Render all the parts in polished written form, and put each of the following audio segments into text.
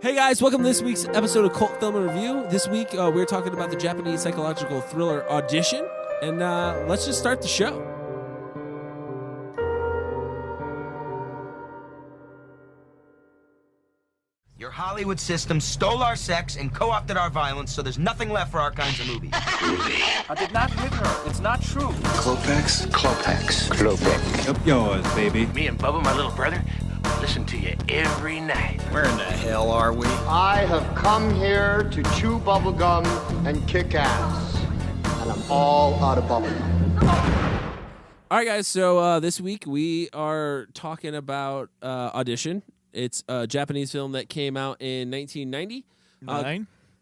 Hey guys, welcome to this week's episode of Cult Film Review. This week we're talking about the Japanese psychological thriller Audition, and let's just start the show. Your Hollywood system stole our sex and co-opted our violence, so there's nothing left for our kinds of movies. I did not hit her. It's not true. Klopex? Klopex. Klopex. Up yours, baby. Me and Bubba, my little brother, listen to you every night. Where in the hell are we? I have come here to chew bubblegum and kick ass. And I'm all out of bubblegum. All right, guys, so this week we are talking about Audition. It's a Japanese film that came out in 1990.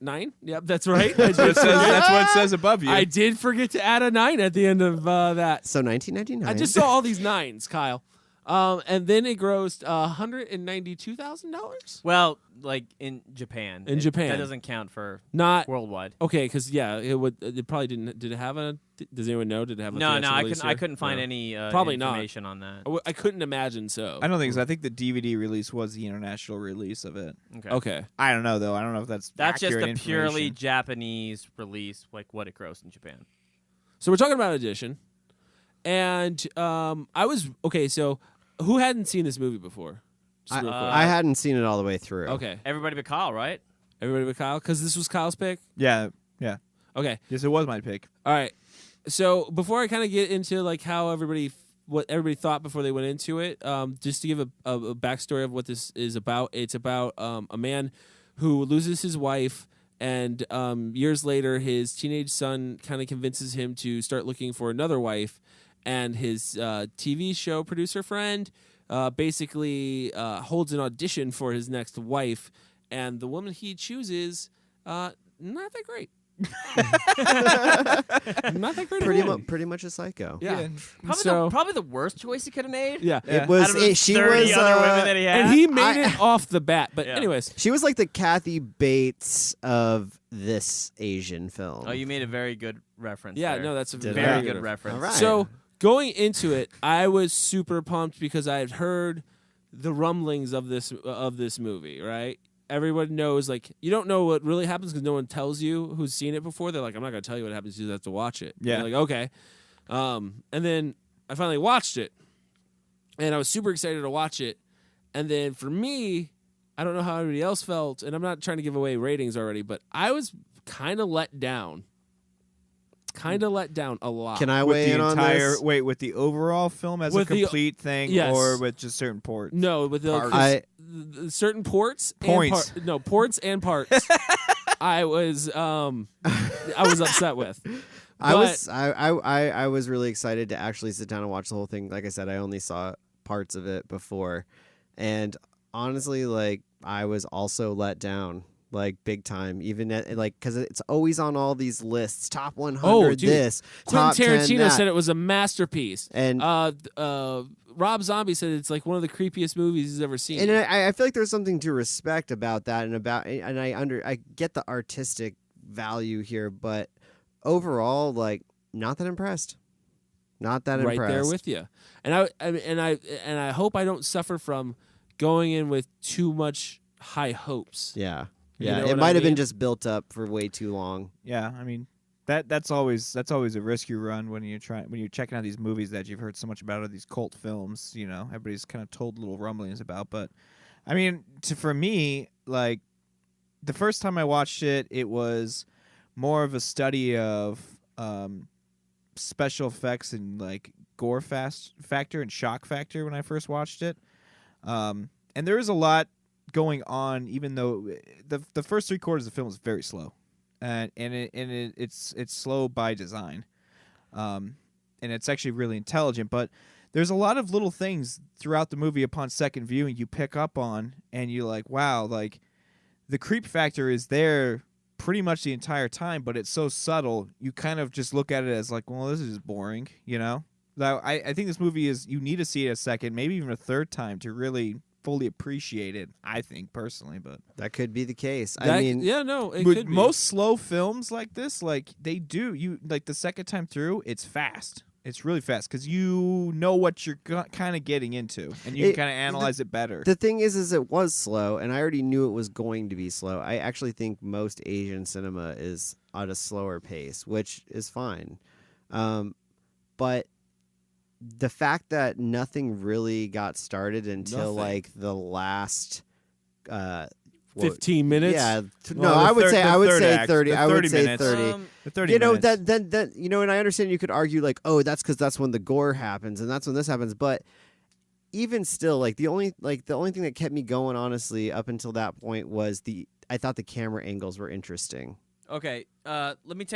Nine? Yep, that's right. That's what it says above you. I did forget to add a 9 at the end of that. So 1999. I just saw all these 9s, Kyle. And then it grossed $192,000. Well, like in Japan. In Japan. That doesn't count for Not worldwide. Okay, because it would. It probably didn't. Did it have a? Does anyone know? Did it have a? No, theatrical release I here? couldn't find No. any Probably information on that. I couldn't imagine so. I don't think so. I think the DVD release was the international release of it. Okay. I don't know though. I don't know if that's Just accurate a purely information. Japanese release, like what it grossed in Japan. So we're talking about Audition, and I was okay. So who hadn't seen this movie before? Just real quick. I hadn't seen it all the way through. Okay. Everybody but Kyle, right? Everybody but Kyle, because this was Kyle's pick. Yeah. Okay. Yes, it was my pick. All right. So before I kind of get into like how what everybody thought before they went into it, just to give a backstory of what this is about. It's about a man who loses his wife, and years later, his teenage son kind of convinces him to start looking for another wife, and his TV show producer friend basically holds an audition for his next wife, and the woman he chooses, not that great. Not that great. Pretty much a psycho. Yeah. Probably the worst choice he could have made. Yeah. It was. Out of the She 30 was. other women that he had. And he made it off the bat. But Yeah. anyways. She was like the Kathy Bates of this Asian film. Oh, you made a very good reference. Yeah, there. no, that's a Did very I? very good ref- reference. All right. So going into it, I was super pumped because I had heard the rumblings of this movie, right? Everyone knows, like, you don't know what really happens because no one tells you who's seen it before. They're like, I'm not going to tell you what happens. You just have to watch it. Yeah. You're like, okay. And then I finally watched it, and I was super excited to watch it. And then for me, I don't know how everybody else felt, and I'm not trying to give away ratings already, but I was kind of let down. Kind of let down a lot. Can I With weigh the in on entire this? with the overall film as With a the- complete thing, yes. or with just certain ports? No, with the I- certain ports Points. and ports and parts. I was upset with. I was really excited to actually sit down and watch the whole thing. Like I said, I only saw parts of it before, and honestly, like I was also let down. Like big time, even at, like because it's always on all these lists. Top 100. Oh, dude. This Quentin top 10 Tarantino that. said it was a masterpiece, And- Rob Zombie said it's like one of the creepiest movies he's ever seen. And I feel like there's something to respect about that, and I get the artistic value here, but overall, like not that impressed. Not that right impressed. there with you, and I hope I don't suffer from going in with too much high hopes. Yeah, You yeah. know It what I might have mean? been just built up for way too long. Yeah, I mean that's always a risk you run when you're checking out these movies that you've heard so much about, or these cult films. You know, everybody's kind of told little rumblings about. But I mean, for me, like the first time I watched it, it was more of a study of special effects and like gore factor and shock factor when I first watched it. And there is a lot going on, even though the first 3/4 of the film is very slow, and it's slow by design, and it's actually really intelligent. But there's a lot of little things throughout the movie upon second viewing you pick up on, and you're like, wow, like the creep factor is there pretty much the entire time, but it's so subtle you kind of just look at it as like, well, this is just boring, you know. I think this movie you need to see it a second, maybe even a third time to really fully appreciate it, I think, personally. But That could be the case. It with could be. most slow films like this, like they do, you like the second time through, it's fast. It's really fast because you know what you're kind of getting into, and you can kind of analyze it better. The thing is it was slow, and I already knew it was going to be slow. I actually think most Asian cinema is at a slower pace, which is fine. But the fact that nothing really got started until like the last 15 minutes. Yeah, Well, I would say 30. 30. I would say minutes. 30. The 30 You know minutes. that you know, and I understand you could argue like, oh, that's because that's when the gore happens and that's when this happens. But even still, like the only thing that kept me going, honestly, up until that point was I thought the camera angles were interesting. Okay, I'm going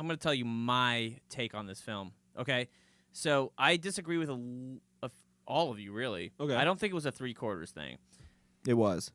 to tell you my take on this film. Okay, so I disagree with all of you, really. Okay. I don't think it was a 3/4 thing. It was.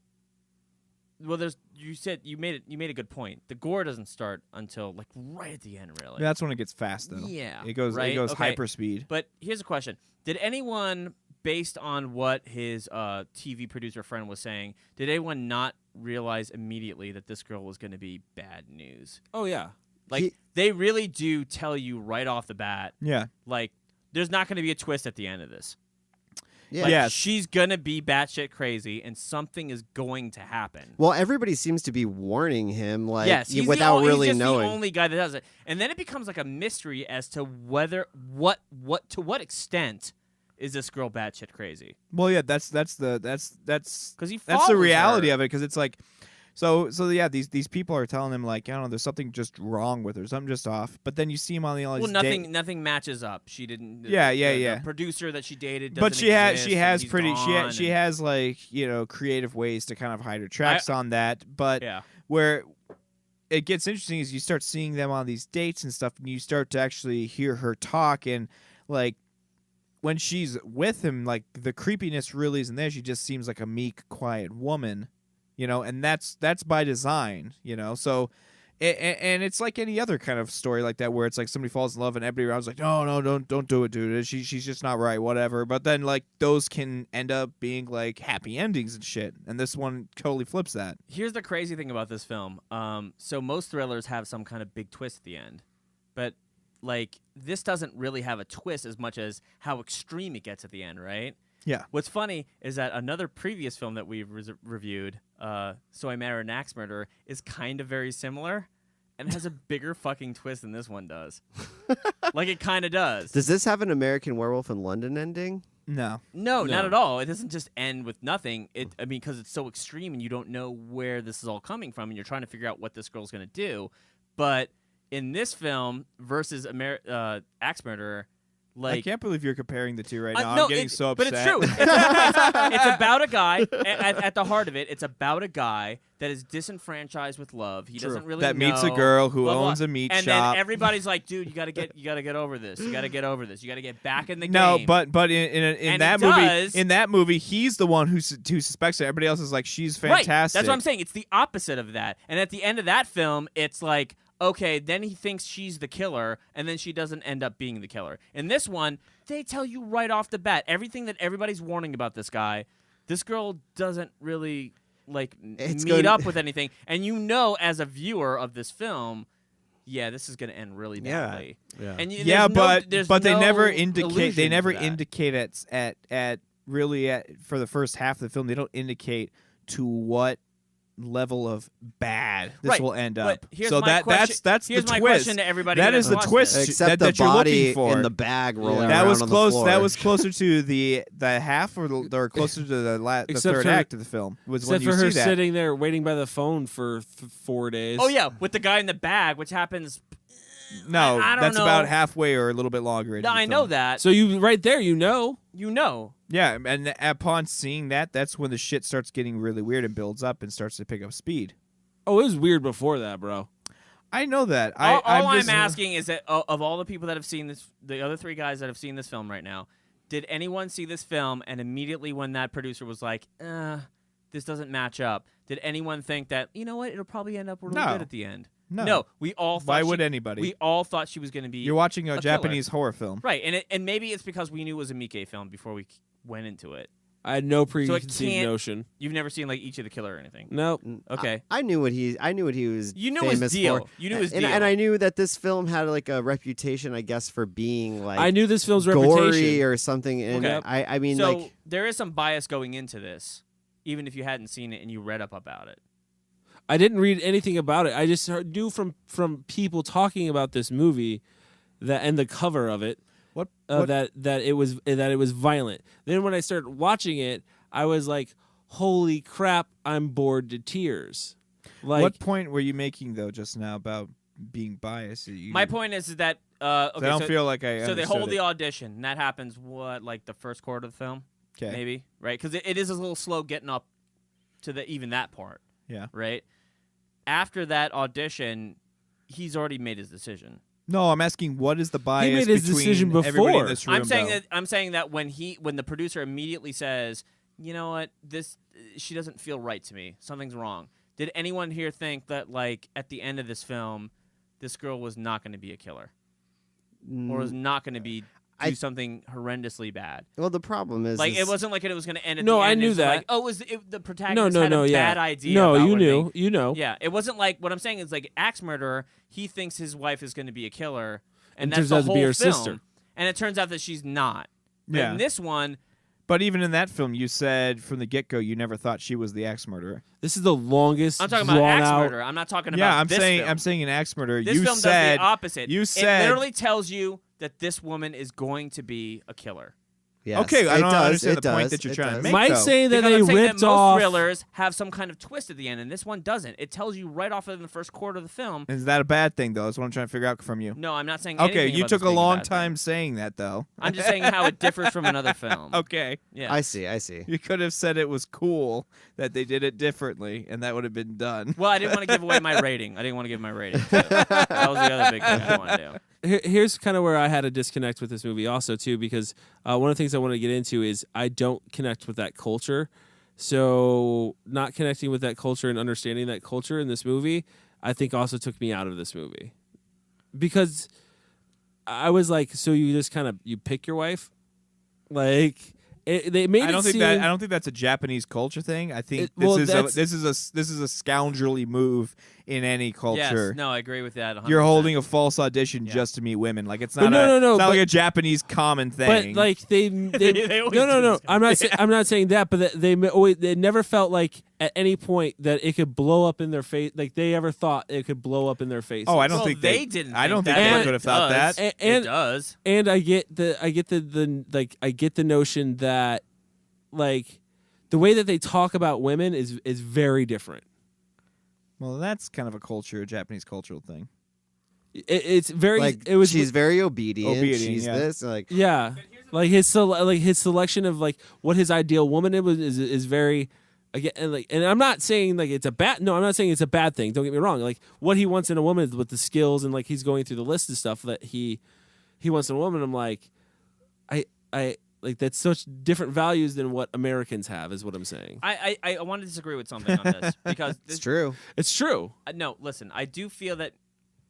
Well, you made a good point. The gore doesn't start until like right at the end, really. That's when it gets fast, though. Yeah, It goes right? Okay. hyper speed. But here's a question: did anyone, based on what his TV producer friend was saying, did anyone not realize immediately that this girl was going to be bad news? Oh yeah. Like they really do tell you right off the bat. Yeah. Like there's not going to be a twist at the end of this. Yeah. Like, Yes. she's gonna be batshit crazy, and something is going to happen. Well, everybody seems to be warning him, like, Yes, he's without really he's just knowing. the only guy that does it, and then it becomes like a mystery as to whether to what extent is this girl batshit crazy? Well, yeah, that's because he that's the reality her. of it. Because it's like, so yeah, these people are telling him like, I don't know, there's something just wrong with her, something just off. But then you see him on the Well, nothing matches up. She didn't. The producer that she dated, But doesn't she exist, has and he's pretty gone, she has like creative ways to kind of hide her tracks on that. But yeah. where it gets interesting is you start seeing them on these dates and stuff, and you start to actually hear her talk, and like when she's with him, like the creepiness really isn't there. She just seems like a meek, quiet woman. And that's by design, So, and it's like any other kind of story like that, where it's like somebody falls in love and everybody around's like, no, don't do it, dude. She's just not right, whatever. But then like those can end up being like happy endings and shit, and this one totally flips that. Here's the crazy thing about this film. So most thrillers have some kind of big twist at the end, but like this doesn't really have a twist as much as how extreme it gets at the end, right? Yeah. What's funny is that another previous film that we've reviewed, So I Married an Axe Murderer, is kind of very similar and has a bigger fucking twist than this one does. Like, it kind of does. Does this have an American Werewolf in London ending? No, not at all. It doesn't just end with nothing. Because it's so extreme and you don't know where this is all coming from and you're trying to figure out what this girl's going to do. But in this film versus Axe Murderer, like, I can't believe you're comparing the two right now. no, I'm getting so upset. But it's true. It's about a guy. At the heart of it, it's about a guy that is disenfranchised with love. He doesn't really that know, meets a girl who blah, blah. owns a meat and shop. then everybody's like, dude, you gotta get over this. You gotta get over this. You gotta get back in the No, game. but in that movie, he's the one who suspects it. Everybody else is like, she's fantastic. Right. That's what I'm saying. It's the opposite of that. And at the end of that film, it's like, okay, then he thinks she's the killer, and then she doesn't end up being the killer. In this one, they tell you right off the bat everything that everybody's warning about this guy. This girl doesn't really meet up with anything, and as a viewer of this film, yeah, this is going to end really badly. Yeah. And but they no never indicate. They allusion never to that. indicate for the first half of the film. They don't indicate to what level of bad this Right, will end but up. here's So my question- that's here's the my twist. question to everybody That that is the watched twist this. Except that, the that you're body looking for. in the bag rolling That around was on close. the floor. That was closer to the half or closer to the Except third for- act of the film. Was when Except you for her see that. sitting there waiting by the phone for 4 days. Oh yeah, with the guy in the bag, which happens. No, I don't that's know. about halfway or a little bit longer. into No, the I film. know that. So you right there, you know. Yeah, and upon seeing that, that's when the shit starts getting really weird and builds up and starts to pick up speed. Oh, it was weird before that, bro. I know that. All I'm just asking is that of all the people that have seen this, the other three guys that have seen this film right now, did anyone see this film and immediately when that producer was like, this doesn't match up, did anyone think that, you know what, it'll probably end up really No. good at the end? No. We all thought Why would anybody? We all thought she was going to be You're watching a killer. Japanese horror film. Right, and maybe it's because we knew it was a Miike film before we went into it. I had no So it preconceived can't. notion. You've never seen like Each of the Killer or anything. Nope. Okay. I knew what he was. You knew his famous deal. for. You knew his and, deal. and I knew that this film had like a reputation, I guess, for being like I knew this film's gory reputation. or something. And Okay. I mean, so like, there is some bias going into this, even if you hadn't seen it and you read up about it. I didn't read anything about it. I just knew from people talking about this movie that and the cover of it What? that it was violent. Then when I started watching it, I was like, "Holy crap! I'm bored to tears." Like, What point were you making though just now about being biased? My point is that okay, I don't feel like I. so they hold understood the it. audition. And that happens like the first quarter of the film, 'Kay. maybe, right? Because it is a little slow getting up to even that part, Yeah. right? After that audition, he's already made his decision. No, I'm asking what is the bias made his between decision everybody in before. this room? I'm saying that when the producer immediately says, you know what, she doesn't feel right to me. Something's wrong. Did anyone here think that like at the end of this film, this girl was not going to be a killer, or was not going to be do something horrendously bad? well, the problem is Like it wasn't like it was going to end at No, the I end. knew It's like, that. oh, the protagonist no, had a yeah. bad idea. No, about you what knew, they- you know. Yeah, it wasn't like what I'm saying is like axe murderer. He thinks his wife is going to be a killer, and And that's turns the out to whole be her film. sister. And it turns out that she's not. But Yeah. in this one, But even in that film, you said from the get-go you never thought she was the axe murderer. This is the longest. I'm talking about drawn axe out. murder. I'm not talking Yeah, about I'm this saying film. I'm saying an axe murderer. This you film said does the opposite. You it said literally tells you that this woman is going to be a killer. Yes, okay. I it don't does, understand it the point does, that you're it trying to does. make. Mike though. saying that Because they I'm saying ripped that most off. thrillers have some kind of twist at the end, and this one doesn't. It tells you right off in the first quarter of the film. Is that a bad thing though? That's what I'm trying to figure out from you. No, I'm not saying Okay, anything you about took this a being long bad thing. time saying that though. I'm just saying how it differs from another film. Okay. Yeah. I see. You could have said it was cool that they did it differently, and that would have been done. Well, I didn't want to give away my rating. I didn't want to give my rating. Too. That was the other big thing I wanted to do. Here's kind of where I had a disconnect with this movie also too, because one of the things I want to get into is I don't connect with that culture. So not connecting with that culture and understanding that culture in this movie, I think also took me out of this movie, because I was like, so you just kind of you pick your wife, like they made I don't it think seem, that I don't think that's a Japanese culture thing. I think well, this that's- is a scoundrelly move in any culture. Yes, no, I agree with that. 100%. You're holding a false audition Yeah. just to meet women. Like it's But not no, it's not but- like a Japanese common thing. But like they They always no. do this. I'm not saying that, but they never felt like at any point that it could blow up in their face. Like they ever thought it could blow up in their face. oh, I don't Well, think they didn't. I don't think think that, they could have but thought it that. does. And- It does. And I get the notion that like the way that they talk about women is very different. Well, that's kind of a Japanese cultural thing. It's very Like it was she's very obedient. She's yeah. this like yeah, like his selection of like what his ideal woman is very. Again, and I'm not saying like it's a bad. No, I'm not saying it's a bad thing. Don't get me wrong. Like what he wants in a woman with the skills and like he's going through the list of stuff that he wants in a woman. I'm like, I like that's such different values than what Americans have. Is what I'm saying. I want to disagree with something on this because it's true. It's true. No, listen, I do feel that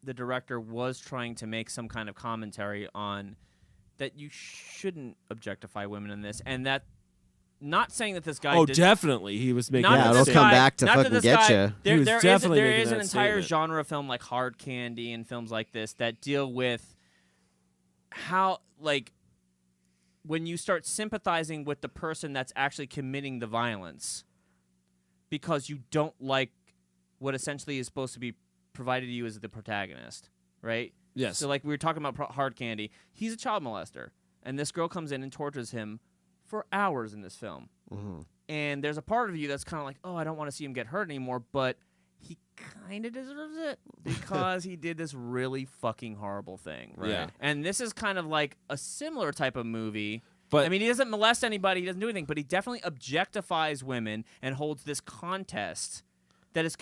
the director was trying to make some kind of commentary on that you shouldn't objectify women in this, and that not saying that this guy. Oh, did, definitely, he was making. Not Yeah, that it'll this come guy- back to not that fucking this get guy- ya. There, He was there is definitely there making is an that entire statement. genre of film like Hard Candy and films like this that deal with how like when you start sympathizing with the person that's actually committing the violence because you don't like what essentially is supposed to be provided to you as the protagonist, right? Yes. So like we were talking about Hard Candy, he's a child molester, and this girl comes in and tortures him for hours in this film. Mm-hmm. And there's a part of you that's kind of like, oh, I don't want to see him get hurt anymore, but he kind of deserves it because he did this really fucking horrible thing. Right. Yeah. And this is kind of like a similar type of movie. But I mean, he doesn't molest anybody, he doesn't do anything, but he definitely objectifies women and holds this contest that is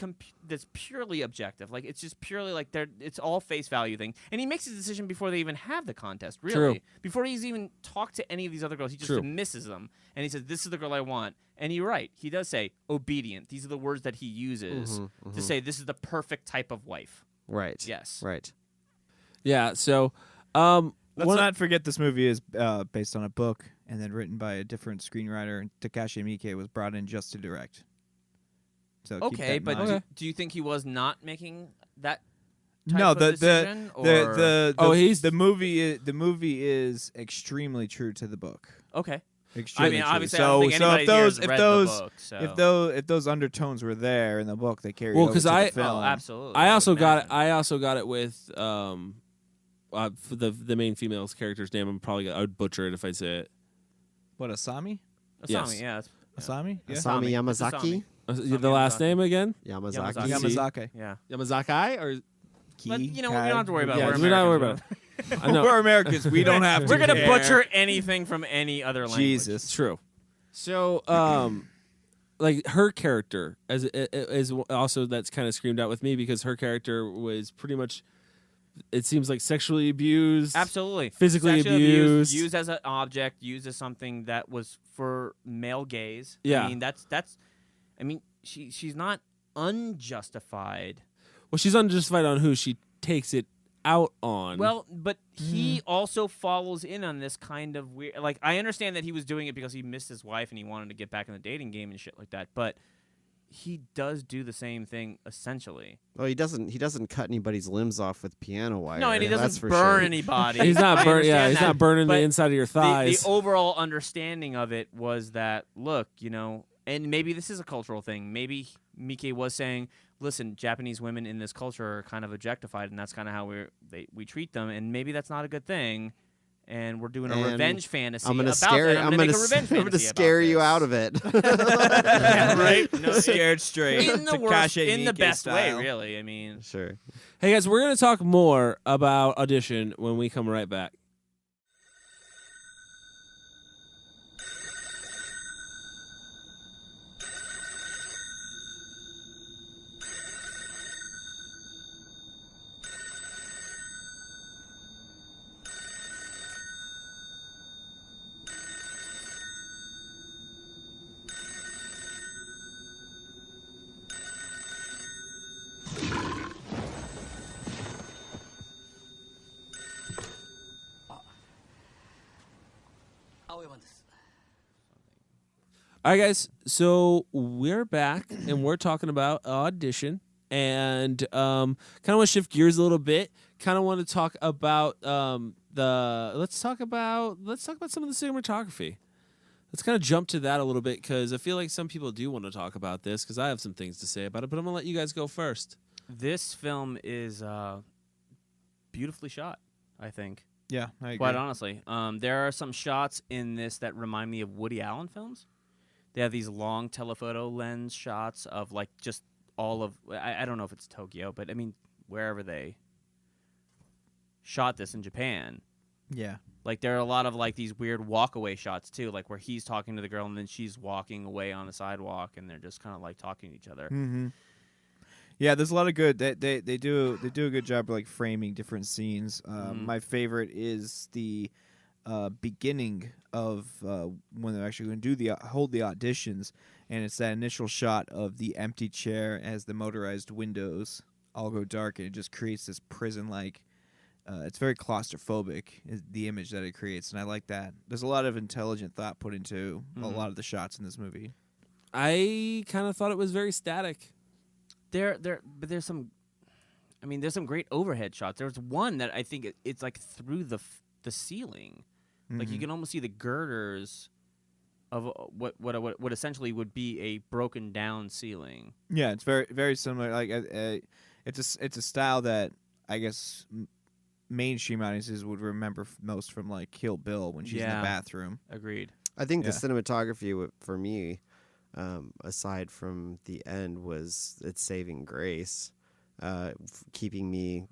that's purely objective. Like it's just purely like it's all face value thing. And he makes his decision before they even have the contest. Really, True. before he's even talked to any of these other girls, he just True. dismisses them and he says, "This is the girl I want." And you're right. He does say obedient. These are the words that he uses to say this is the perfect type of wife. Right. Yes. Right. yeah. So Let's not forget this movie is based on a book, and then written by a different screenwriter. And Takashi Miike was brought in just to direct. So keep that Okay, in but mind. do you think he was not making that No, type of decision? the movie is extremely true to the book. Okay. Extremely true. Obviously, I don't think anybody here has read the book. So. If those undertones were there in the book, they carried Well, over to the film. Oh, absolutely. I also got it with for the main female's character's name. I would butcher it if I say it. What, Asami? Asami, Yes. yeah. Asami? Yeah. Asami Yamazaki. The last name again? Yamazaki. Yamazaki. Yeah. Yamazaki or But, you know, we don't have to worry about it. yeah, We're we're not worried Americans. about it. I know. We're Americans. We don't have to. We're going to care. butcher anything from any other language. Jesus. True. So, like her character is also that's kind of screamed out with me because her character was pretty much. It seems like sexually abused. Absolutely. Physically abused. Used as an object, used as something that was for male gaze. Yeah. I mean, I mean, she's not unjustified. Well, she's unjustified on who she takes it out on. Well, but he also follows in on this kind of weird. Like, I understand that he was doing it because he missed his wife and he wanted to get back in the dating game and shit like that. But he does do the same thing essentially. Well, he doesn't cut anybody's limbs off with piano wire. No, and he that's doesn't for burn sure. anybody. he's not I burn. Yeah, understand he's that, not burning the but inside of your thighs. The overall understanding of it was that, look, you know, and maybe this is a cultural thing. Maybe Miike was saying, listen, Japanese women in this culture are kind of objectified, and that's kind of how we treat them, and maybe that's not a good thing. And we're doing a revenge fantasy. I'm gonna about scare. that. I'm gonna scare you out of it. Yeah, right? No, Scared straight. in the Takashi the Miike best way, style. really. I mean, Sure. Hey guys, we're gonna talk more about Audition when we come right back. All right, guys. So we're back, and we're talking about Audition, and kind of want to shift gears a little bit. Kind of want to talk about let's talk about some of the cinematography. Let's kind of jump to that a little bit because I feel like some people do want to talk about this because I have some things to say about it. But I'm gonna let you guys go first. this film is beautifully shot, I think. Yeah, I agree. Quite honestly. There are some shots in this that remind me of Woody Allen films. They have these long telephoto lens shots of like just all of I don't know if it's Tokyo, but I mean wherever they shot this in Japan. Yeah. Like there are a lot of like these weird walkaway shots too, like where he's talking to the girl and then she's walking away on a sidewalk and they're just kind of like talking to each other. Mm-hmm. Yeah, there's a lot of good. They do a good job of like framing different scenes. My favorite is the beginning of when they're actually going to do hold the auditions, and it's that initial shot of the empty chair as the motorized windows all go dark, and it just creates this prison-like. It's very claustrophobic, is the image that it creates, and I like that. There's a lot of intelligent thought put into a lot of the shots in this movie. I kind of thought it was very static. But there's some, I mean, there's some great overhead shots. There's one that I think it's like through the ceiling, like you can almost see the girders of what essentially would be a broken down ceiling. Yeah, it's very very similar. Like it's a style that I guess mainstream audiences would remember most from like Kill Bill when she's in the bathroom. Agreed. I think the cinematography for me, aside from the end, was its saving grace, keeping me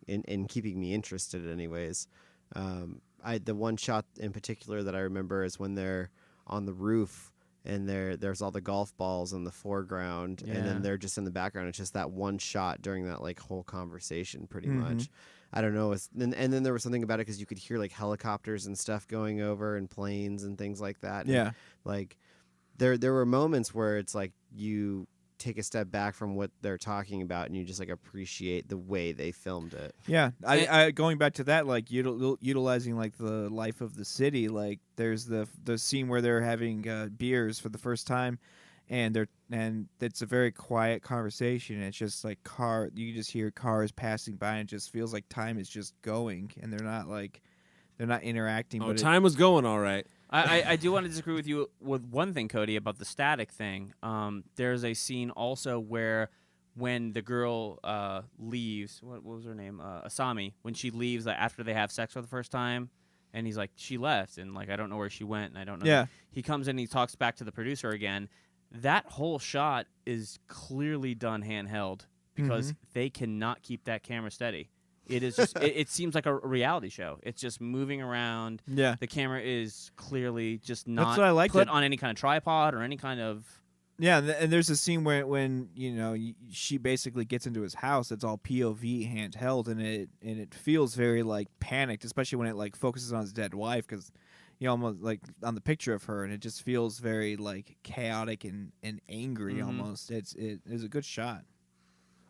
keeping me interested. Anyways, the one shot in particular that I remember is when they're on the roof and there's all the golf balls in the foreground, and then they're just in the background. It's just that one shot during that like whole conversation, pretty much. I don't know. And then there was something about it because you could hear like helicopters and stuff going over and planes and things like that. Yeah, and, like there were moments where it's like you take a step back from what they're talking about, and you just like appreciate the way they filmed it. Yeah, I going back to that, like utilizing like the life of the city. Like there's the scene where they're having beers for the first time, and it's a very quiet conversation. It's just like you just hear cars passing by, and it just feels like time is just going, and they're not interacting. Oh, but time was going all right. I do want to disagree with you with one thing, Cody, about the static thing. There's a scene also where when the girl leaves, what was her name? Asami. When she leaves after they have sex for the first time, and he's like, she left, and like I don't know where she went, and I don't know. Yeah. He comes in, and he talks back to the producer again. That whole shot is clearly done handheld because they cannot keep that camera steady. It is just. it seems like a reality show. It's just moving around. Yeah. The camera is clearly just not That's what I liked put it. on any kind of tripod or any kind of. Yeah, and there's a scene when she basically gets into his house. It's all POV handheld, and it feels very like panicked, especially when it like focuses on his dead wife, because almost like on the picture of her, and it just feels very like chaotic and angry almost. It is a good shot.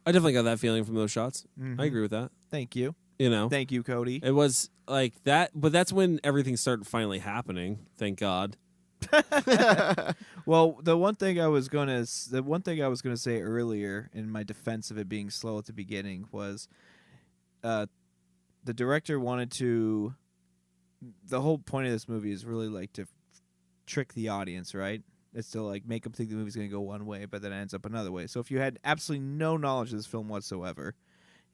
I definitely got that feeling from those shots. I agree with that. Thank you. Thank you, Cody. It was like that, but that's when everything started finally happening. Thank God. Well, the one thing I was gonna say earlier in my defense of it being slow at the beginning was, the director wanted to. The whole point of this movie is really like to trick the audience, right? It's to like make them think the movie's going to go one way, but then it ends up another way. So if you had absolutely no knowledge of this film whatsoever,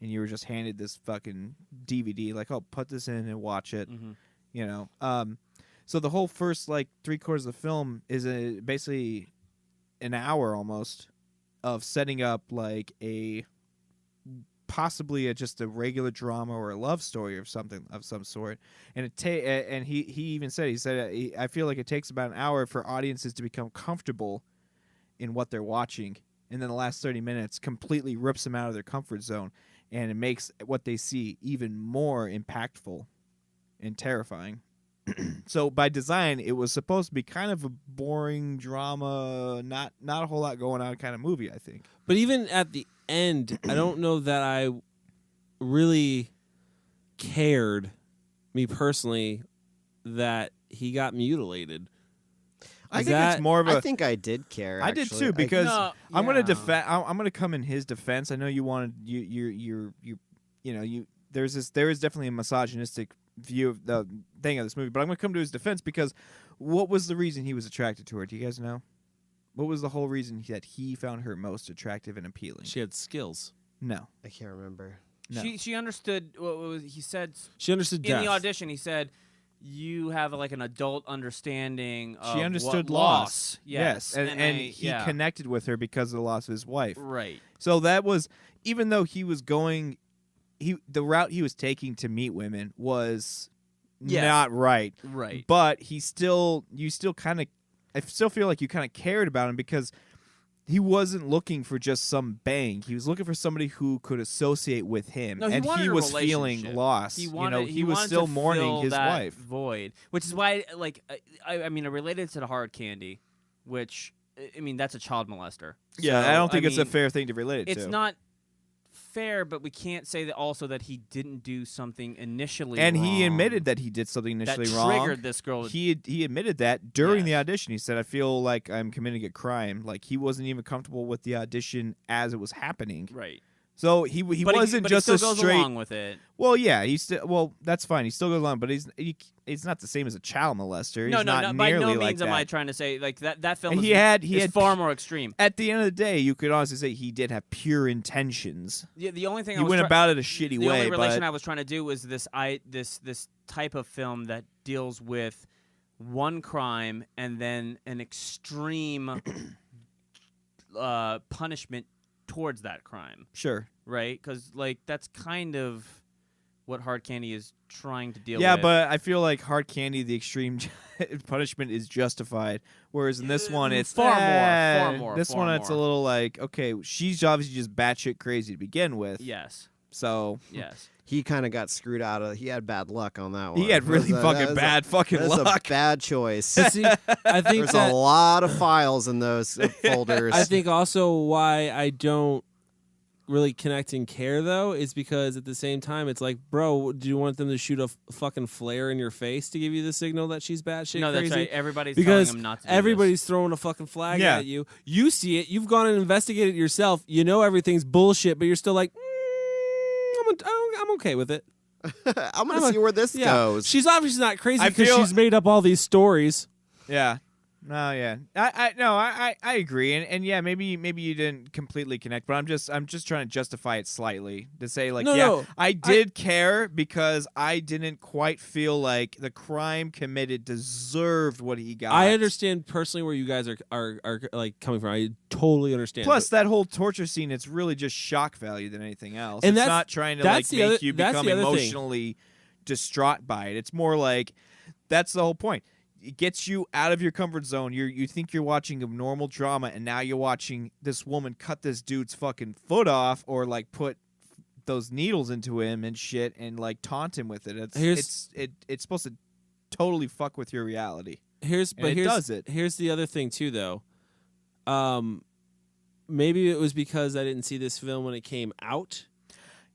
and you were just handed this fucking DVD, like, oh, put this in and watch it, so the whole first like 3/4 of the film is basically an hour almost of setting up like possibly just a regular drama or a love story or something of some sort, and he even said I feel like it takes about an hour for audiences to become comfortable in what they're watching, and then the last 30 minutes completely rips them out of their comfort zone, and it makes what they see even more impactful and terrifying. So by design, it was supposed to be kind of a boring drama, not a whole lot going on kind of movie, I think. But even at the end, I don't know that I really cared, me personally, that he got mutilated. I think it's more of a. I think I did care. I did actually. too, because I'm going to yeah. defend. I'm going to come in his defense. I know you wanted there is definitely a misogynistic view of the thing of this movie, but I'm going to come to his defense because what was the reason he was attracted to her? Do you guys know? What was the whole reason that he found her most attractive and appealing? She had skills. No, I can't remember. No. She understood what was he said. She understood in death. the audition. He said, "You have like an adult understanding of She understood what loss. Yes, and he connected with her because of the loss of his wife. Right. So that was, even though he was going, the route he was taking to meet women was not right. Right. But you still kind of, I still feel like you kind of cared about him because he wasn't looking for just some bang. He was looking for somebody who could associate with him, No, and wanted he a was feeling relationship. lost. He wanted. He was wanted still to mourning fill his that wife. void, which is why, like, I mean, I related to the hard candy, which I mean, that's a child molester. Yeah, So, I don't think it's a mean, fair thing to relate it to. It's not fair, but we can't say that also that he didn't do something initially And wrong he admitted that he did something initially that wrong. triggered this girl. He admitted that during the Yes. audition. He said, "I feel like I'm committing a crime." Like he wasn't even comfortable with the audition as it was happening. Right. So he But wasn't but just he a still goes straight. along with it. Well, yeah, that's fine. He still goes along, but he's not the same as a child molester. No, he's not by nearly no like means am that. I trying to say like that film. And is, he had is far more extreme. At the end of the day, you could honestly say he did have pure intentions. Yeah, the only thing He went about it a shitty the way, only relation but I was trying to do was this type of film that deals with one crime and then an extreme punishment towards that crime. sure. Right? Because like that's kind of what Hard Candy is trying to deal Yeah, with. but I feel like hard candy, the extreme punishment is justified. Whereas in this one, it's far more. This far one, it's a more. little like, okay, she's obviously just batshit crazy to begin with. Yes. So Yes. He kind of got screwed out of. He had bad luck on that one. he had really fucking bad fucking That's luck. a bad choice. But see, I think There's that a lot of files in those folders. I think also why I don't really connect and care though is because at the same time it's like, bro, do you want them to shoot a fucking flare in your face to give you the signal that she's batshit No, crazy? that's right. Everybody's Because telling him not to do everybody's throwing a fucking flag Yeah. at you. You see it. You've gone and investigated it yourself. You know everything's bullshit, but you're still like, I'm okay with it. I'm gonna see where this Yeah, goes. she's obviously not crazy I because feel- she's made up all these stories. Yeah. No, yeah. I agree. And yeah, maybe you didn't completely connect, but I'm just trying to justify it slightly to say like, No, I did care because I didn't quite feel like the crime committed deserved what he got. I understand personally where you guys are like coming from. I totally understand. Plus, that whole torture scene, it's really just shock value than anything else. And it's that's- not trying to that's like the make other- you that's become the other thing. emotionally distraught by it. It's more like that's the whole point. It gets you out of your comfort zone. You think you're watching a normal drama, and now you're watching this woman cut this dude's fucking foot off, or like put those needles into him and shit, and like taunt him with it. It's supposed to totally fuck with your reality. Here's does it. Here's the other thing too, though. Maybe it was because I didn't see this film when it came out,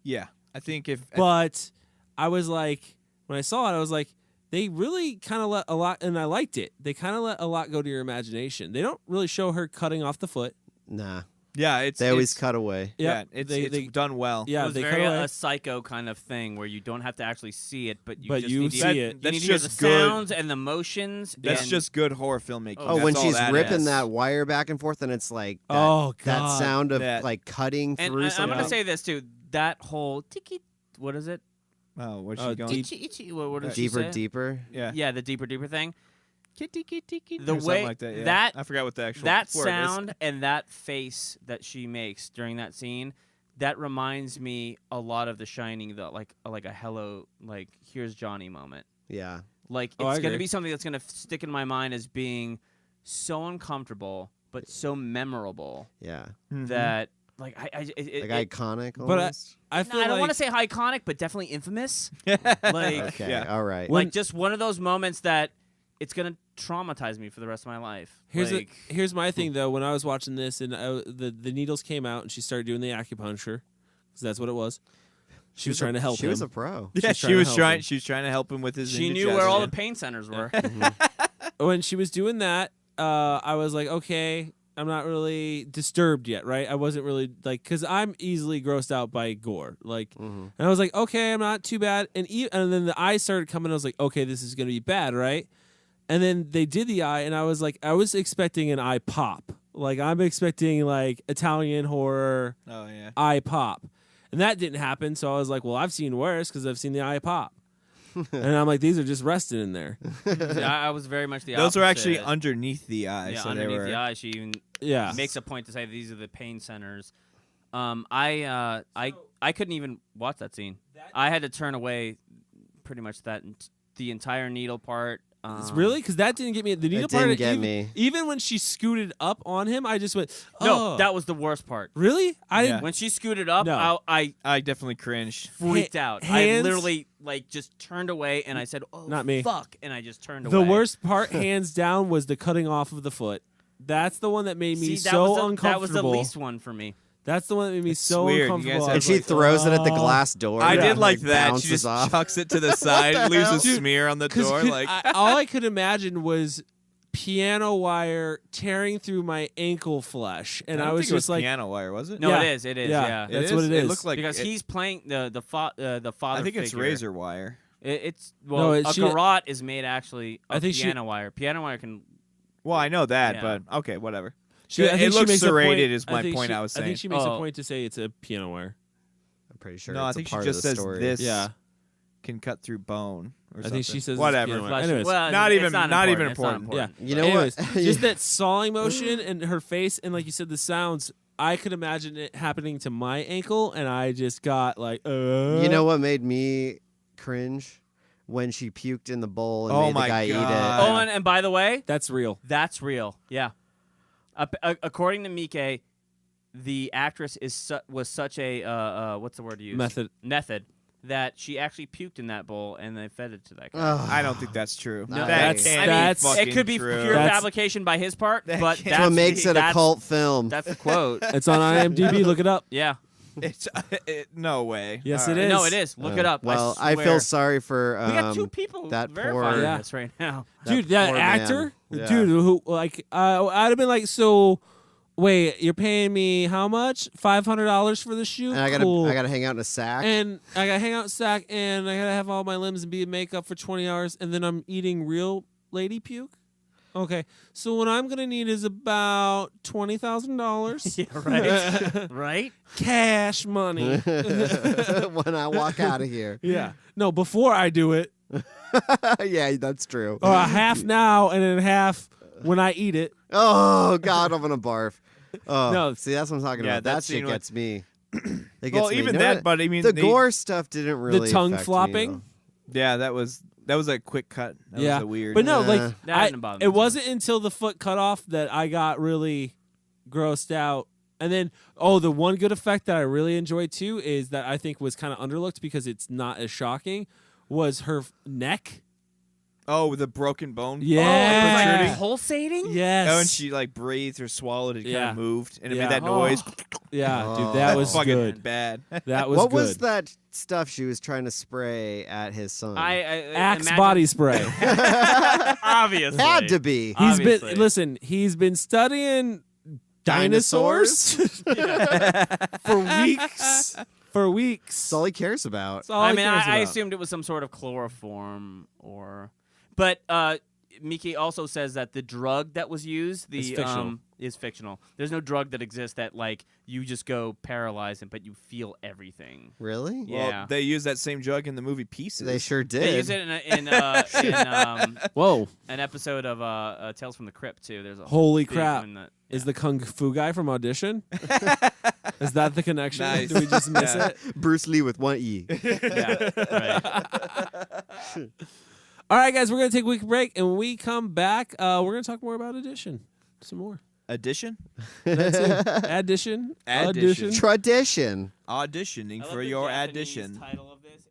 Yeah, I think if but I was like, when I saw it, I was like, they really kind of let a lot, and I liked it. They kind of let a lot go to your imagination. They don't really show her cutting off the foot. Nah, yeah, they always it's- cut away. Yeah, Yep, it's done well. Yeah, it was they very cut away. a psycho kind of thing where you don't have to actually see it, but you But just you need to, see you it. need That's to hear the just good. sounds and the motions. That's and just good horror filmmaking. Oh, Oh, That's when all she's that ripping is. that wire back and forth, and it's like that, Oh, that God. sound of That- like cutting And through I'm something. going to say this too. That whole tiki, what is it? Oh, where's Oh, she going? deep- Ichi, ichi, what did she deeper, say? deeper. Yeah, Yeah, the deeper thing. kitty, kitty, kitty, The or something way like that. Yeah. that- I forgot what the actual That word sound is. and that face that she makes during that scene, that reminds me a lot of The Shining. Like a hello, like here's Johnny moment. Yeah, Like Oh, I it's going to agree. be something that's going to stick in my mind as being so uncomfortable but so memorable yeah, Mhm. that like it, like iconic. But I Almost. feel I don't like want to say iconic, but definitely infamous. Like okay, yeah. all right. When- like just one of those moments that it's gonna traumatize me for the rest of my life. Here's my thing though. When I was watching this and the needles came out and she started doing the acupuncture, because that's what it was. She was trying to help She him. was a pro. Yeah, She's she trying was to help trying. him. She was trying to help him with his. she knew where all the indigestion. pain centers were. When she was doing that, I was like, okay, I'm not really disturbed yet, right? I wasn't really like, because I'm easily grossed out by gore, like, and I was like, okay, I'm not too bad, and then the eyes started coming. I was like, okay, this is gonna be bad, right? And then they did the eye, and I was like, I was expecting an eye pop, like I'm expecting like Italian horror Oh yeah. eye pop, and that didn't happen. So I was like, well, I've seen worse because I've seen the eye pop. And I'm like, these are just resting in there. Yeah, I was very much the Those opposite. are actually underneath the eye. yeah, so underneath they were, the eye. She even Yeah. makes a point to say these are the pain centers. I couldn't even watch that scene. I had to turn away pretty much the entire needle part. Really? Because that didn't get me. The needle didn't part get even, me. Even when she scooted up on him, I just went, oh. No, that was the worst part. Really? I Yeah. When she scooted up, No. I I definitely cringed. freaked out. I hands- literally like just turned away and I said, "Oh, Not me. fuck!" And I just turned the away. worst part, hands down, was the cutting off of the foot. That's the one that made me See, that so was the, uncomfortable. That was the least one for me. That's the one that made me It's so weird. You uncomfortable. guys I have, And was she like, throws it at the "Oh." glass door. I and did it, like that. She bounces just off. chucks it to the side, the leaves a hell? smear on the 'Cause door. Like all I could imagine was piano wire tearing through my ankle flesh, and I, don't was think it was just like, piano wire, was it? No, Yeah. it is. It is. Yeah. Yeah. That's what it is. It looked like Because he's playing the father. I think it's figure. razor wire. It's No, a she- garrote is made actually I of think she- piano wire. Piano wire can. Well, I know that, Yeah. but okay, whatever. I think it she looks makes a point- serrated. Is my think point she- I was saying. I think she makes a Oh. point to say it's a piano wire. I'm pretty sure. No, I it's think a she part just of the says story. this Yeah, can cut through bone. Or I something. think she says it's whatever. piano wire. Flesh. Anyways. Well, Not it's even- not not even It's not important. Yeah, You know Anyways, what? just that sawing motion and her face, and like you said, the sounds. I could imagine it happening to my ankle, and I just got like, You know what made me cringe? When she puked in the bowl and Oh made my the guy God. Oh, and by the way, That's real. that's real. Yeah. According to Mike, the actress was such a what's the word to use? Method that she actually puked in that bowl and they fed it to that guy. I don't think that's true. No, that can't be fucking it could be true. pure fabrication by his part, but That's that's what makes it a cult film. That's the quote. It's on IMDb. Look it up. Yeah. It's no way. Yes, All it right. is. No, it is. Look it up. Well, I feel sorry for we got 2 people that verifying poor this right now. Dude, that poor actor, man. Yeah. dude, who like I'd have been like, so wait, you're paying me how much? $500 for the shoot? And I gotta hang out in a sack. And I gotta hang out in a sack, and I gotta have all my limbs and be in makeup for 20 hours, and then I'm eating real lady puke. Okay, so what I'm gonna need is about $20,000. Yeah, right. Right. Cash money. When I walk out of here. Yeah. No, before I do it, Yeah, that's true. or a half now and then half when I eat it. Oh God, I'm gonna barf. Oh, No. see, that's what I'm talking Yeah, about. that That shit scene gets me. It Well, gets me. even No, that, but I mean, the they- gore stuff didn't really. The tongue affect me, flopping. though. Yeah, that was a quick cut. That Yeah. was a weird. But no, Yeah. like That didn't bother me it too wasn't until the foot cut off that I got really grossed out. And then, the one good effect that I really enjoyed too is that I think was kind of underlooked because it's not as shocking was her neck. Oh, the broken bone. Yeah. protruding. Pulsating? Yes. Oh, and she like breathed or swallowed it, kind Yeah. of moved, and it Yeah. made that noise. Yeah, dude, that was fucking good. bad. That was What good. was that stuff she was trying to spray at his son? I Axe imagine- body spray. Obviously. Had to be. Obviously. He's been studying dinosaurs for weeks. For weeks. That's all he cares about. That's all I he mean, cares I about. assumed it was some sort of chloroform but Miki also says that the drug that was used, It's fictional. is fictional. There's no drug that exists that like you just go paralyzed but you feel everything. Really? Yeah. Well, they used that same drug in the movie Pieces. They sure did. They use it in Whoa. an episode of Tales from the Crypt too. There's a Holy big crap. one that- Is the Kung Fu guy from Audition? Is that the connection? Nice. Did we just miss Yeah. it? Bruce Lee with one E. yeah, right. All right, guys, we're going to take a quick break. And when we come back, we're going to talk more about Audition. Some more. Addition, That's it. Addition. Addition. Tradition. auditioning I love for the your Japanese audition. title of this is-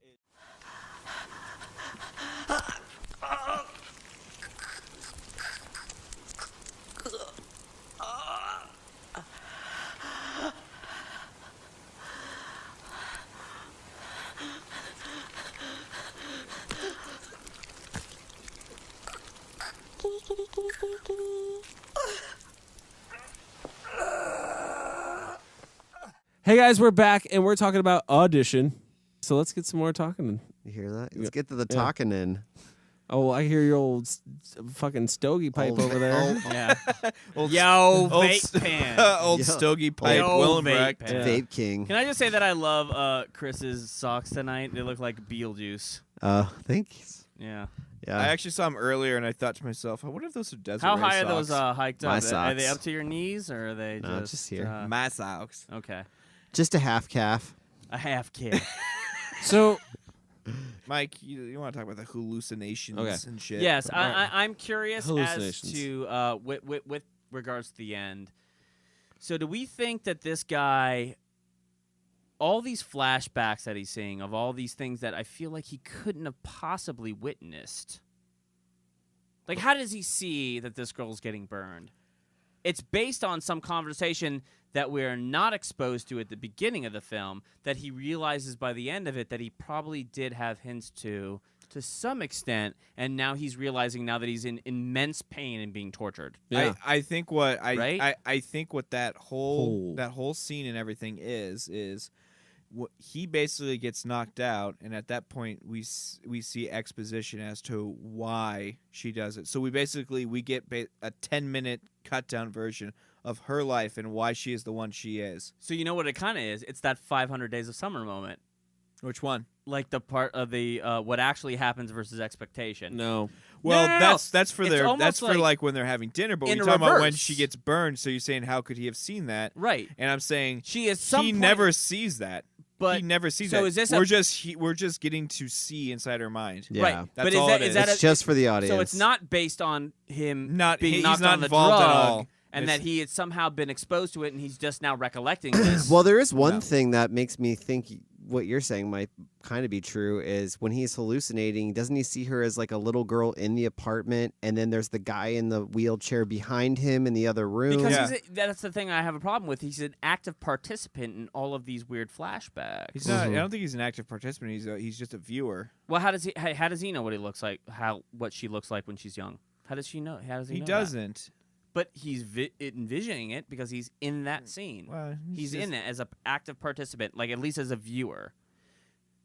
Hey, guys, we're back, and we're talking about Audition. So let's get some more talking. You hear that? Let's get to the talking in. Oh, I hear your old fucking stogie pipe Old- over there. old- Yeah. Old Yo, old vape pen. old Yo. stogie pipe, Yo, Willenbrecht. vape pen. Vape King. Can I just say that I love Chris's socks tonight? They look like Beetlejuice. Thanks. Yeah. Yeah. I actually saw them earlier, and I thought to myself, I wonder if those are desert How Ray high are those socks. hiked My up? Are they socks. up to your knees or are they No, just, just here. My socks. Okay. Just a half calf. A half kid. So, Mike, you want to talk about the hallucinations Okay. and shit? Yes, I'm curious as Hallucinations. to with regards to the end. So, do we think that this guy, all these flashbacks that he's seeing of all these things that I feel like he couldn't have possibly witnessed, like how does he see that this girl's getting burned? It's based on some conversation that we're not exposed to at the beginning of the film that he realizes by the end of it that he probably did have hints to some extent, and now he's realizing now that he's in immense pain and being tortured. yeah. I think what Right? I think what that whole scene and everything is what he basically gets knocked out, and at that point we see exposition as to why she does it. So we get a 10-minute cut down version of her life and why she is the one she is. So you know what it kind of is? It's that 500 Days of Summer moment. Which one? Like the part of the what actually happens versus expectation. no. Well, no. that's for It's their almost that's for like like when they're having dinner. But in we're talking about when reverse. she gets burned. So you're saying how could he have seen that? Right. And I'm saying She is some he point- never sees that. But he never sees so that. is this we're just getting to see inside her mind. Yeah. Right. That's but all is that, it is is. that It's a, just for the audience. So it's not based on him Not being he's knocked not on the involved drug at all. and that he had somehow been exposed to it, and he's just now recollecting this. Well, there is one thing that makes me think what you're saying might kind of be true is when he's hallucinating, doesn't he see her as like a little girl in the apartment, and then there's the guy in the wheelchair behind him in the other room? Because that's the thing I have a problem with. He's an active participant in all of these weird flashbacks. He's not. I don't think he's an active participant. He's just a viewer. Well, how does he know what he looks like? What she looks like when she's young? How does she know? How does he know doesn't. But he's envisioning it because he's in that scene. Well, he's in it as an active participant, like at least as a viewer.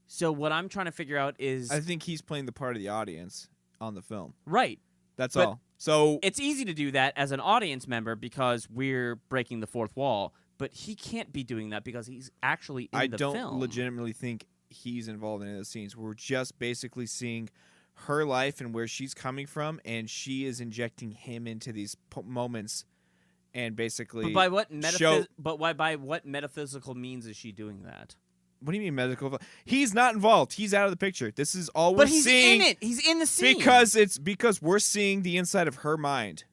So what I'm trying to figure out is... I think he's playing the part of the audience on the film. Right. That's but all. So it's easy to do that as an audience member because we're breaking the fourth wall, but he can't be doing that because he's actually in the film. I don't legitimately think he's involved in any of those scenes. We're just basically seeing her life and where she's coming from, and she is injecting him into these moments, and basically. But by what metaphysical means is she doing that? What do you mean medical? He's not involved. He's out of the picture. This is all we're seeing. But he's in it. He's in the scene. Because we're seeing the inside of her mind.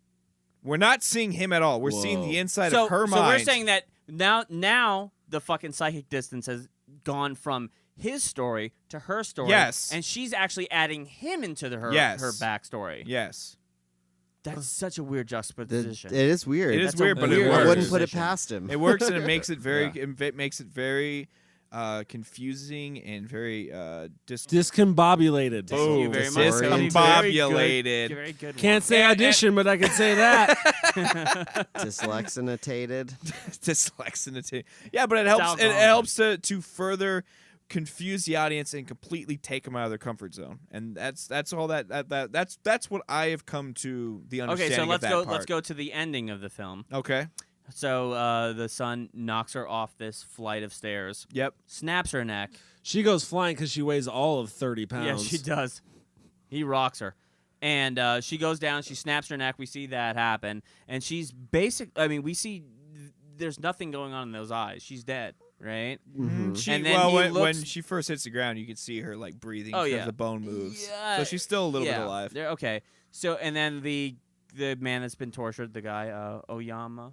We're not seeing him at all. We're seeing the inside of her mind. So we're saying that now the fucking psychic distance has gone from his story to her story. Yes. And she's actually adding him into her backstory. Yes. That's such a weird juxtaposition. It is weird. It is weird, but it works. I wouldn't put it past him. It works, and it makes it very. It makes it very confusing and very discombobulated. Thank you very much. Discombobulated. Very good. Can't say audition, but I can say that. Dyslexinated. Dyslexinated. Yeah, but it helps. It helps to further confuse the audience and completely take them out of their comfort zone. And that's all that's what I have come to the understanding. Okay, so let's let's go to the ending of the film. Okay. So the son knocks her off this flight of stairs. Yep. Snaps her neck. She goes flying because she weighs all of 30 pounds. Yeah, she does. He rocks her. And she goes down. She snaps her neck. We see that happen. And she's we see there's nothing going on in those eyes. She's dead, right? Mm-hmm. And then when she first hits the ground, you can see her like breathing because the bone moves. So she's still a little bit alive. Okay. So and then the man that's been tortured, the guy Oyama,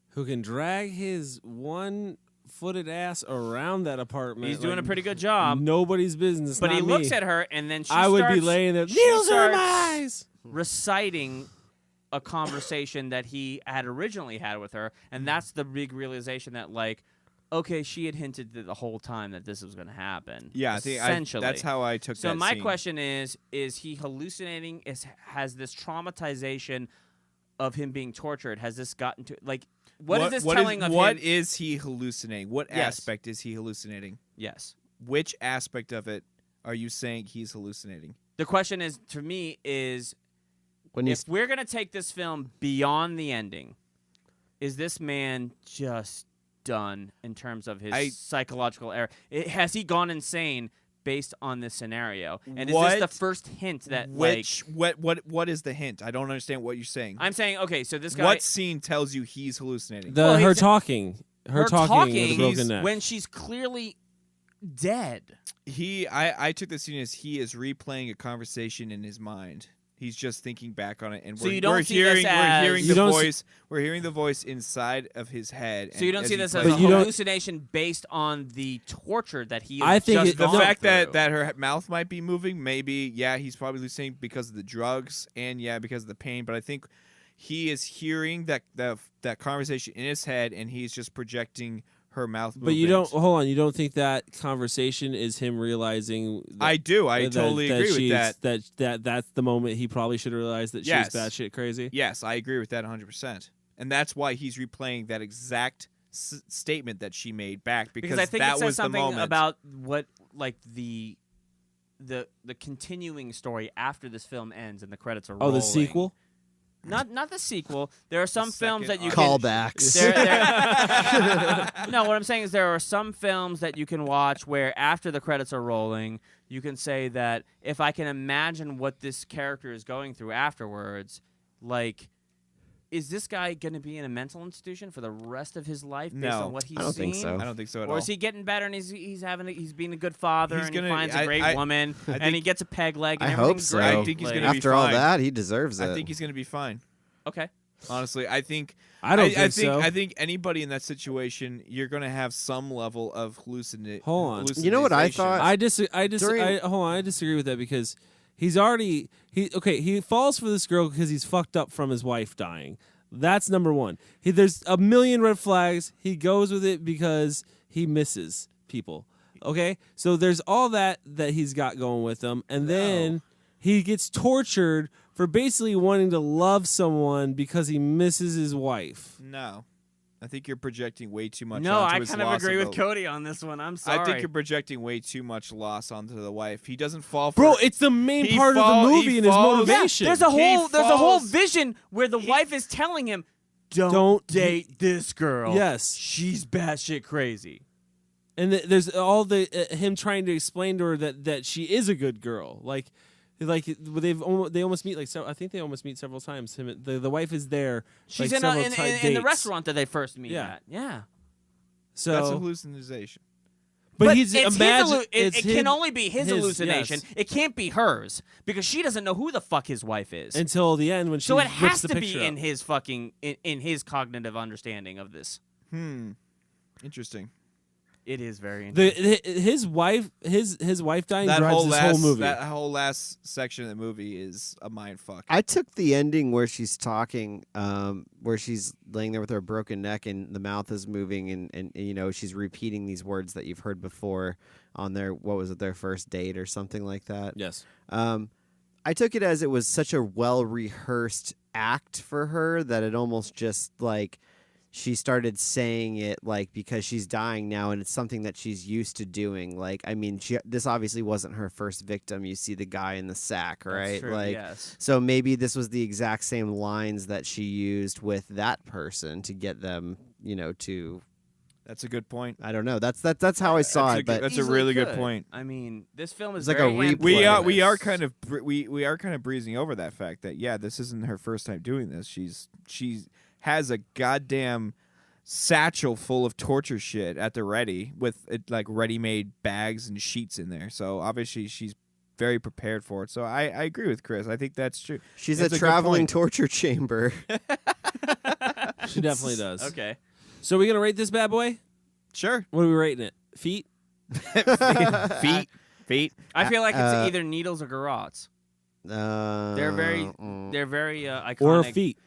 who can drag his one-footed ass around that apartment. He's doing a pretty good job. Nobody's business. But not he me. looks at her, and then I would be laying there. Needles are in my eyes. Reciting a conversation that he had originally had with her, and that's the big realization that, like, okay, she had hinted the whole time that this was going to happen. Yeah, essentially. That's how I took that So my scene. question is he hallucinating? Has this traumatization of him being tortured, has this gotten to, like, what is this telling of him? What is he hallucinating? What aspect is he hallucinating? Yes. Which aspect of it are you saying he's hallucinating? The question is, to me, is if we're going to take this film beyond the ending, is this man just done in terms of his psychological error? Has he gone insane based on this scenario? And is this the first hint that what is the hint? I don't understand what you're saying. I'm saying, okay, so this guy, what scene tells you he's hallucinating? Her talking with a broken neck. When she's clearly dead. I took the scene as he is replaying a conversation in his mind. He's just thinking back on it, and so we're hearing the voice inside of his head. So you don't see this as a hallucination based on the torture that he. I think the fact that her mouth might be moving, maybe he's probably hallucinating because of the drugs and because of the pain. But I think he is hearing that conversation in his head, and he's just projecting her mouth movement. But you don't hold on. You don't think that conversation is him realizing? I do. I totally agree with that. That's the moment he probably should realize that she's batshit crazy. Yes, I agree with that 100%. And that's why he's replaying that exact statement that she made back because I think that it says was the something moment about what the continuing story after this film ends and the credits are rolling. Oh, the sequel. Not the sequel. There are some films that you callbacks. No, what I'm saying is there are some films that you can watch where after the credits are rolling, you can say that if I can imagine what this character is going through afterwards, like, is this guy going to be in a mental institution for the rest of his life based on what he's seen? I don't think so. I don't think so at all. Or is he getting better and he's being a good father he finds a great woman and he gets a peg leg and I everything's hope so. great? I think he's going to be After fine. all that, he deserves it. I think he's going to be fine. Okay. Honestly, I think I don't think so. I think anybody in that situation, you're going to have some level of Hold on. You know what I thought? I During- hold on. I disagree with that because he falls for this girl because he's fucked up from his wife dying. That's number one. There's a million red flags. He goes with it because he misses people. Okay, so there's all that he's got going with him, and then he gets tortured for basically wanting to love someone because he misses his wife. No. I think you're projecting way too much No, onto I his kind of loss agree of with the- Cody on this one. I'm sorry. I think you're projecting way too much loss onto the wife. He doesn't fall for Bro, it's the main He part of fall- the he movie and his falls- motivation. There's a whole falls- vision where the wife is telling him, Don't date this girl. Yes. She's batshit crazy. And there's all the him trying to explain to her that she is a good girl. Like they almost meet I think they almost meet several times. The wife is there. She's like, in several the dates. restaurant that they first meet Yeah. at. Yeah. So That's a hallucination. but he's it's imagine it it's can only be his his, hallucination. yes. It can't be hers because she doesn't know who the fuck his wife is. until the end when she so it rips has the to be picture in up. his fucking in his cognitive understanding of this. Interesting. It is very interesting. His wife dying That drives whole this last whole movie. that whole last section of the movie is a mind fuck. I took the ending where she's talking, where she's laying there with her broken neck and the mouth is moving and you know she's repeating these words that you've heard before on their their first date or something like that. Yes. I took it as it was such a well rehearsed act for her that it almost just like she started saying it like because she's dying now and it's something that she's used to doing. Like, I mean, this obviously wasn't her first victim. You see the guy in the sack, right? That's true, like, yes. So maybe this was the exact same lines that she used with that person to get them, you know, to. That's a good point. I don't know. That's how I saw it. But that's a Easily really good could. point. I mean, this film is It's like very a replay. hand-planned. We are kind of we are kind of breezing over that fact that this isn't her first time doing this. She has a goddamn satchel full of torture shit at the ready with like ready-made bags and sheets in there. So obviously she's very prepared for it. So I agree with Chris. I think that's true. she's That's a good traveling point. torture chamber. She definitely does. Okay. So we gonna rate this bad boy? Sure. What are we rating it? Feet? Feet. I feel like it's either needles or garrots. They're very mm. iconic Or feet?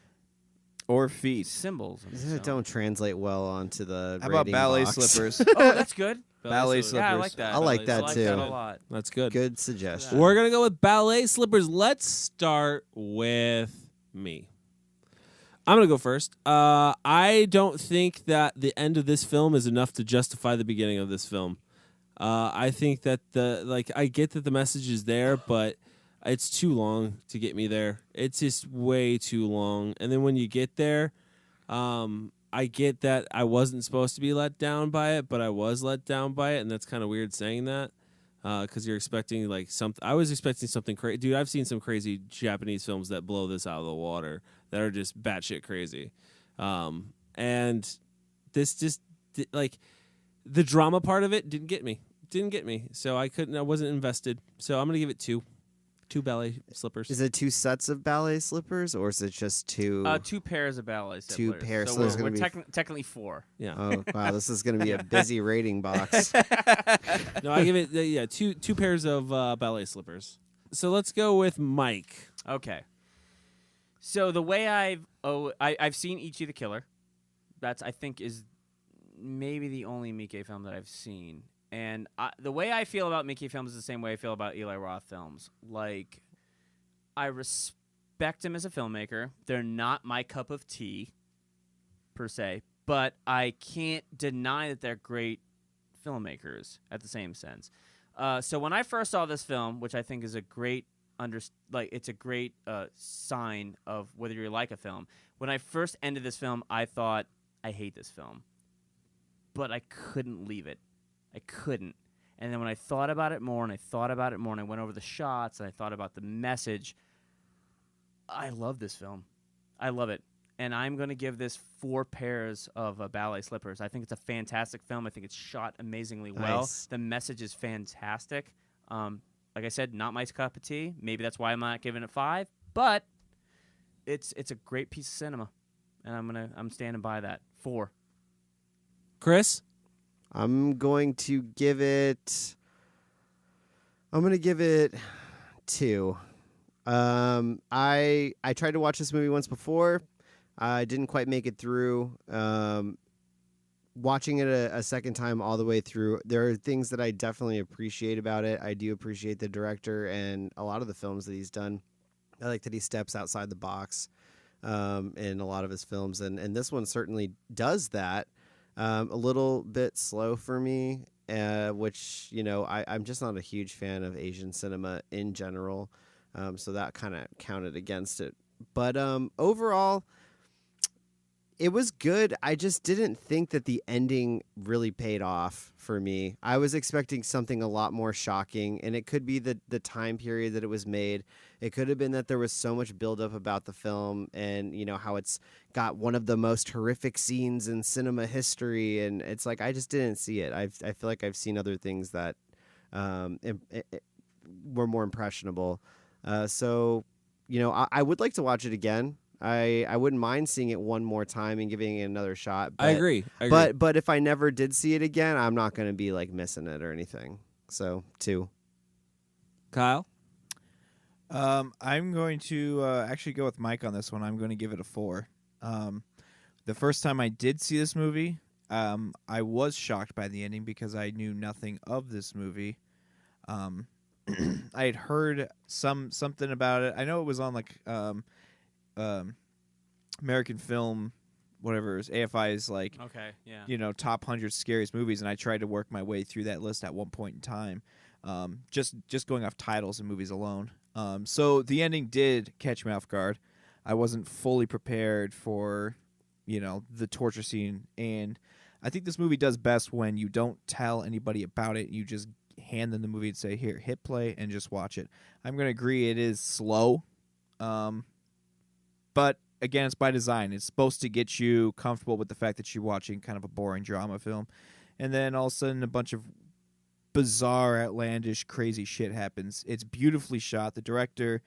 Or feet. symbols. of the It film. don't translate well onto the. How about rating ballet box. slippers? Oh, that's good. Ballet slippers. Yeah, I slippers. like that. I like that I like too. that a lot. That's good. Good suggestion. We're gonna go with ballet slippers. Let's start with me. I'm gonna go first. I don't think that the end of this film is enough to justify the beginning of this film. I think that I get that the message is there, but it's too long to get me there. It's just way too long. And then when you get there, I get that I wasn't supposed to be let down by it, but I was let down by it, and that's kind of weird saying that. Because you're expecting like something. I was expecting something crazy, dude. I've seen some crazy Japanese films that blow this out of the water that are just batshit crazy, and this just like the drama part of it didn't get me. So I wasn't invested. So I'm gonna give it two ballet slippers. Is it 2 sets of ballet slippers, or is it just 2? 2 pairs of ballet slippers. 2 pairs, So so there's we're gonna be- technically 4. Yeah. Oh wow, this is going to be a busy rating box. No, I give it two pairs of ballet slippers. So let's go with Mike. Okay. So the way I've seen Ichi the Killer. That's I think is maybe the only Miike film that I've seen. And the way I feel about Miike films is the same way I feel about Eli Roth films. Like, I respect him as a filmmaker. They're not my cup of tea, per se. But I can't deny that they're great filmmakers at the same sense. So when I first saw this film, which I think is a great it's a great sign of whether you like a film. When I first ended this film, I thought, I hate this film. But I couldn't leave it. I couldn't. And then when I thought about it more, and I went over the shots, and I thought about the message, I love this film. I love it. And I'm going to give this 4 pairs of ballet slippers. I think it's a fantastic film. I think it's shot amazingly well. Nice. The message is fantastic. Like I said, not my cup of tea. Maybe that's why I'm not giving it 5. But it's a great piece of cinema. and I'm standing by that. 4. Chris? I'm going to give it 2. I tried to watch this movie once before. I didn't quite make it through. Watching it a second time all the way through, there are things that I definitely appreciate about it. I do appreciate the director and a lot of the films that he's done. I like that he steps outside the box in a lot of his films, and this one certainly does that. A little bit slow for me, which, I'm just not a huge fan of Asian cinema in general, so that kind of counted against it. But overall, it was good. I just didn't think that the ending really paid off for me. I was expecting something a lot more shocking, and it could be the time period that it was made. It could have been that there was so much buildup about the film and, how it's got one of the most horrific scenes in cinema history. And it's like, I just didn't see it. I feel like I've seen other things that were more impressionable. So, I would like to watch it again. I wouldn't mind seeing it one more time and giving it another shot. But, I agree. But if I never did see it again, I'm not going to be like missing it or anything. So 2. Kyle? I'm going to actually go with Mike on this one. I'm going to give it a 4. The first time I did see this movie, I was shocked by the ending because I knew nothing of this movie. I had heard something about it. I know it was on like American Film, whatever it is, AFI's like, Okay, yeah. Top 100 scariest movies, and I tried to work my way through that list at one point in time, just going off titles and movies alone. So the ending did catch me off guard. I wasn't fully prepared for, the torture scene, and I think this movie does best when you don't tell anybody about it. You just hand them the movie and say, here, hit play and just watch it. I'm going to agree it is slow. But again, it's by design. It's supposed to get you comfortable with the fact that you're watching kind of a boring drama film. And then all of a sudden a bunch of bizarre, outlandish, crazy shit happens. It's beautifully shot. The director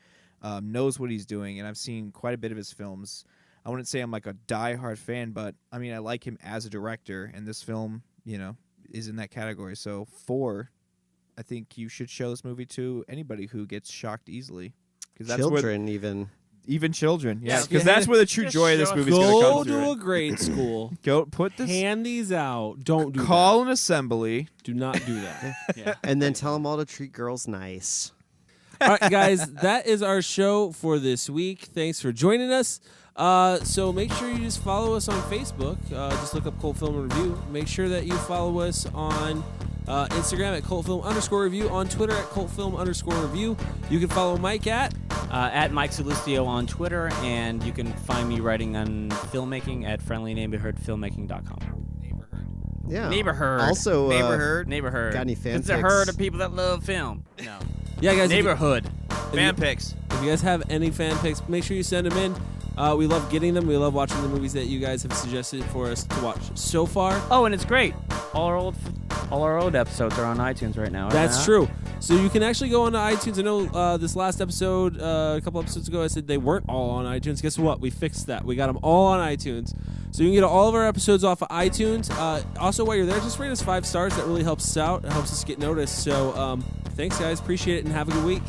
knows what he's doing, and I've seen quite a bit of his films. I wouldn't say I'm like a diehard fan, but I mean, I like him as a director, and this film, is in that category. So 4, I think you should show this movie to anybody who gets shocked easily. That's Children, even children, Yeah, because that's where the true just joy of this show movie is going to Go come to through. a grade school. Go put this. Hand these out. Don't do Call an assembly. that. Do not do that. Yeah. And then tell them all to treat girls nice. All right, guys, that is our show for this week. Thanks for joining us. So make sure you just follow us on Facebook. Just look up Cult Film Review. Make sure that you follow us on Instagram at cultfilm_review, on Twitter at cultfilm_review. You can follow Mike at Mike Salustio on Twitter, and you can find me writing on filmmaking at friendlyneighborhoodfilmmaking.com. Yeah. Neighborhood. Also, Neighborhood. got any fan It's a pics? herd of people that love film. No. Yeah, guys. Neighborhood. Fan pics. If you guys have any fan pics, make sure you send them in. We love getting them. We love watching the movies that you guys have suggested for us to watch so far. Oh, and it's great. All our old episodes are on iTunes right now. That's true. So you can actually go on to iTunes. I know this last episode, a couple episodes ago, I said they weren't all on iTunes. Guess what? We fixed that. We got them all on iTunes. So you can get all of our episodes off of iTunes. Also, while you're there, just rate us 5 stars. That really helps us out. It helps us get noticed. So thanks, guys. Appreciate it, and have a good week.